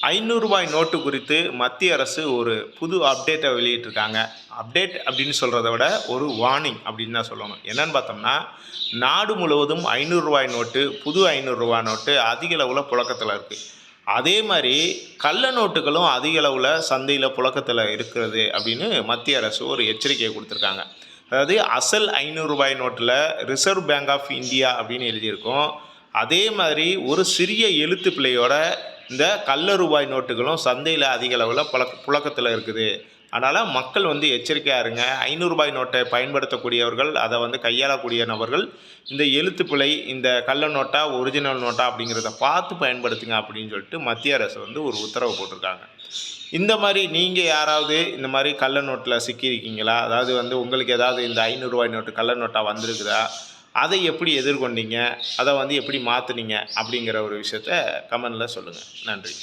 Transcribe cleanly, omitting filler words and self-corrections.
ரூ. 500 நோட்டு குறித்து மத்திய அரசு ஒரு புது அப்டேட்டை வெளியிட்டிருக்காங்க. அப்டேட் அப்படின்னு சொல்கிறத விட ஒரு வார்னிங் அப்படின்னு தான் சொல்லணும். என்னன்னு பார்த்தோம்னா, நாடு முழுவதும் ரூ. 500 நோட்டு, புது ரூ. 500 நோட்டு அதிக அளவில் புழக்கத்தில் இருக்குது. அதே மாதிரி கள்ள நோட்டுகளும் அதிக அளவில் சந்தையில் புழக்கத்தில் இருக்கிறது அப்படின்னு மத்திய அரசு ஒரு எச்சரிக்கையை கொடுத்துருக்காங்க. அதாவது அசல் ரூ. 500 நோட்டில் ரிசர்வ் பேங்க் ஆஃப் இந்தியா அப்படின்னு எழுதியிருக்கும். அதே மாதிரி ஒரு சிறிய எழுத்து பிழையோட இந்த கள்ள ரூபாய் நோட்டுகளும் சந்தையில் அதிக அளவில் புழக்கத்தில் இருக்குது. அதனால் மக்கள் எச்சரிக்கையாக இருங்க. ரூ. 500 நோட்டை பயன்படுத்தக்கூடியவர்கள், அதை கையாளக்கூடிய நபர்கள் இந்த எழுத்து பிழை, இந்த கள்ள நோட்டா ஒரிஜினல் நோட்டா அப்படிங்கிறத பார்த்து பயன்படுத்துங்க அப்படின்னு சொல்லிட்டு மத்திய அரசு ஒரு உத்தரவு போட்டிருக்காங்க. இந்த மாதிரி நீங்கள் யாராவது இந்த மாதிரி கள்ள நோட்டில் சிக்கியிருக்கீங்களா? அதாவது உங்களுக்கு ஏதாவது இந்த ரூ. 500 நோட்டு கள்ள நோட்டாக வந்திருக்குதா? அதை எப்படி எதிர்கொண்டீங்க? அதை எப்படி மாற்றுனீங்க? அப்படிங்கிற ஒரு விஷயத்த கமெண்டில் சொல்லுங்கள். நன்றி.